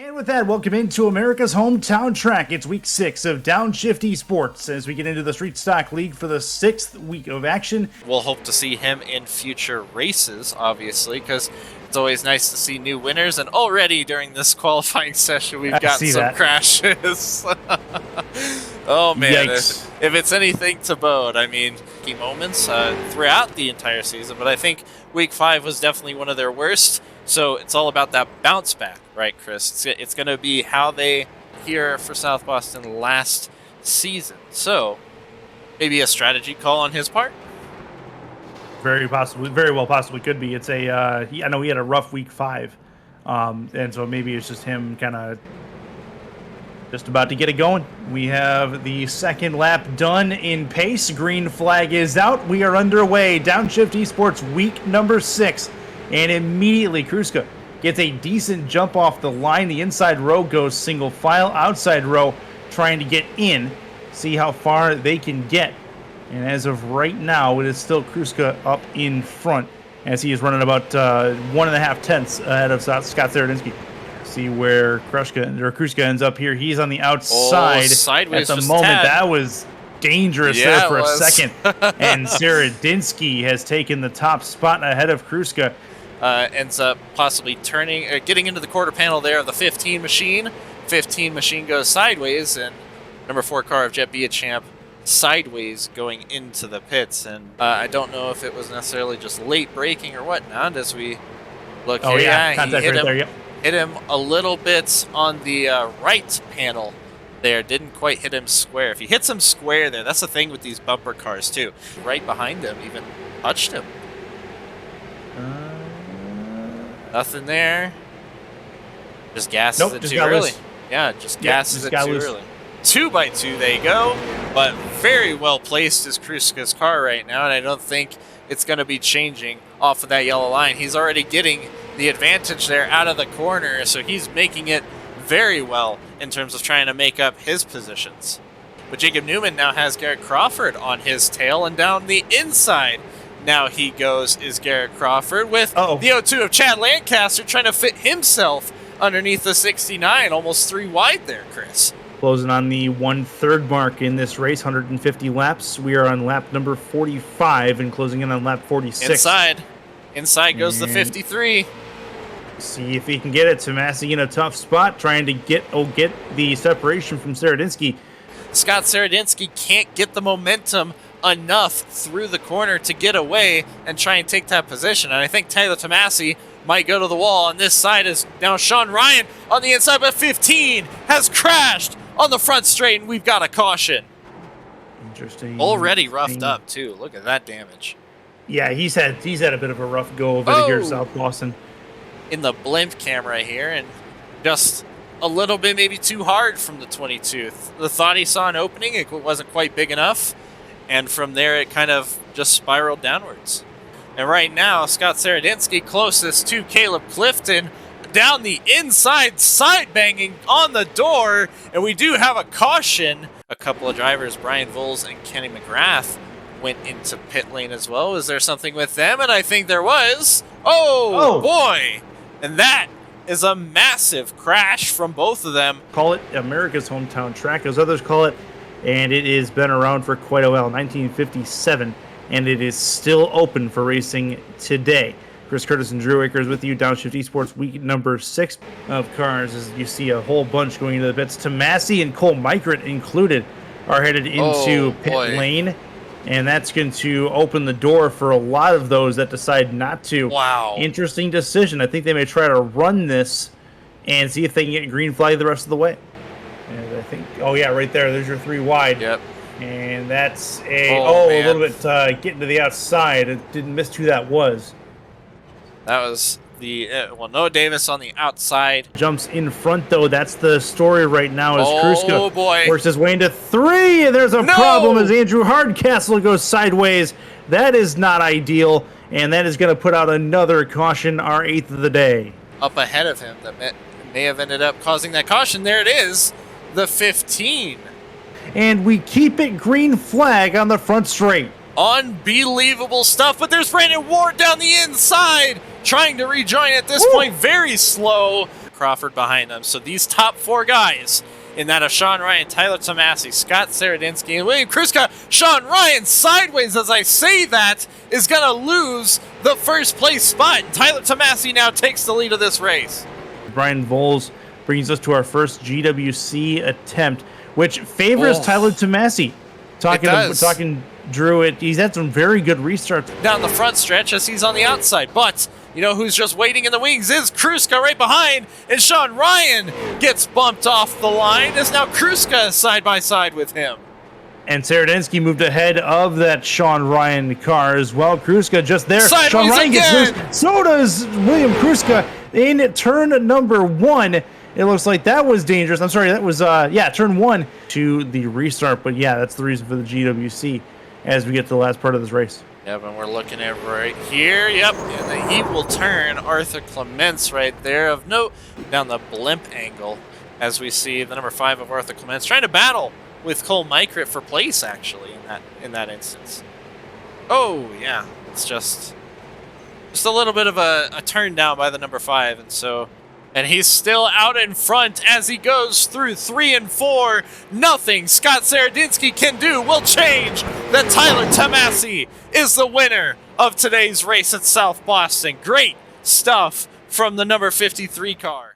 And with that, welcome into America's hometown track. It's week 6 of Downshift Esports as we get into the Street Stock League for the 6th week of action. We'll hope to see him in future races, obviously, because it's always nice to see new winners. And already during this qualifying session, we've got some crashes. Oh, man. If it's anything to bode, I mean, key moments throughout the entire season, but I think week 5 was definitely one of their worst. So it's all about that bounce back, right, Chris? It's going to be how they here for South Boston last season. So maybe a strategy call on his part? Very well possibly could be. It's a, I know he had a rough week 5. And so maybe it's just him kind of just about to get it going. We have the second lap done in pace. Green flag is out. We are underway. Downshift Esports week number 6. And immediately Kruska gets a decent jump off the line. The inside row goes single file. Outside row trying to get in. See how far they can get. And as of right now, it is still Kruska up in front as he is running about 1.5 tenths ahead of Scott Saradinsky. See where Kruska ends up here. He's on the outside sideways at the moment. That was dangerous there for a second. And Saradinsky has taken the top spot ahead of Kruska. Ends up possibly getting into the quarter panel there of the 15 machine. 15 machine goes sideways, and number 4 car of Jet Champ sideways going into the pits. And I don't know if it was necessarily just late braking or whatnot as we look here. Yeah, he hit him a little bit on the right panel there. Didn't quite hit him square. If he hits him square there, that's the thing with these bumper cars too. Right behind him, even touched him. Nothing there. Just gasses it too early. Yeah, just gasses it too early. 2x2 they go, but very well placed is Kruska's car right now, and I don't think it's going to be changing off of that yellow line. He's already getting the advantage there out of the corner, so he's making it very well in terms of trying to make up his positions. But Jacob Newman now has Garrett Crawford on his tail, and down the inside now he goes is Garrett Crawford with the O2 of Chad Lancaster trying to fit himself underneath the 69, almost 3 wide there, Chris. Closing on the 1/3 mark in this race, 150 laps. We are on lap number 45 and closing in on lap 46. Inside goes the 53. See if he can get it. Tomasi in a tough spot, trying to get the separation from Saradinsky. Scott Saradinsky can't get the momentum enough through the corner to get away and try and take that position. And I think Taylor Tomasi might go to the wall. On this side is now Sean Ryan on the inside, but 15 has crashed on the front straight, and we've got a caution. Interesting. Already roughed up too. Look at that damage. Yeah, he's had a bit of a rough go over here, South Boston. In the blimp camera here, and just a little bit maybe too hard from the 22. The thought he saw an opening, it wasn't quite big enough. And from there, it kind of just spiraled downwards. And right now, Scott Saradinsky closest to Caleb Clifton down the inside, side banging on the door. And we do have a caution. A couple of drivers, Brian Voles and Kenny McGrath, went into pit lane as well. Is there something with them? And I think there was. Oh boy. And that is a massive crash from both of them. Call it America's hometown track, as others call it. And it has been around for quite a while, 1957, and it is still open for racing today. Chris Curtis and Drew Akers with you, Downshift Esports, week number 6 of cars, as you see a whole bunch going into the pits. Tomasi and Cole Micret included are headed into pit lane, and that's going to open the door for a lot of those that decide not to. Wow. Interesting decision. I think they may try to run this and see if they can get green flag the rest of the way. And I think, right there. There's your 3 wide. Yep. And that's a little bit getting to the outside. It didn't miss who that was. That was the Noah Davis on the outside. Jumps in front though. That's the story right now. As Kruska works his way into 3, and there's a problem as Andrew Hardcastle goes sideways. That is not ideal, and that is going to put out another caution, our 8th of the day. Up ahead of him, that may have ended up causing that caution. There it is. The 15. And we keep it green flag on the front straight. Unbelievable stuff, but there's Brandon Ward down the inside trying to rejoin at this point. Very slow. Crawford behind them. So these top 4 guys in that of Sean Ryan, Tyler Tomasi, Scott Saradinsky, and William Kruska. Sean Ryan, sideways as I say that, is going to lose the first place spot. Tyler Tomasi now takes the lead of this race. Brian Voles brings us to our first GWC attempt, which favors Tyler Tomasi. Talking Drew, he's had some very good restarts. Down the front stretch as he's on the outside, but you know who's just waiting in the wings is Kruska right behind, and Sean Ryan gets bumped off the line as now Kruska is side by side with him. And Saradinsky moved ahead of that Sean Ryan car as well. Kruska just there. Sideways Sean Ryan again. Gets loose. So does William Kruska in turn number 1. It looks like that was dangerous. I'm sorry, that was, turn 1 to the restart. But yeah, that's the reason for the GWC as we get to the last part of this race. Yep, and we're looking at right here. Yep, and he will turn Arthur Clements right there of note down the blimp angle as we see the number 5 of Arthur Clements trying to battle with Cole Micrit for place actually in that instance. Oh yeah, it's just a little bit of a turn down by the number 5, and he's still out in front as he goes through 3 and 4. Nothing Scott Saradinsky can do will change that Tyler Tomasi is the winner of today's race at South Boston. Great stuff from the number 53 car.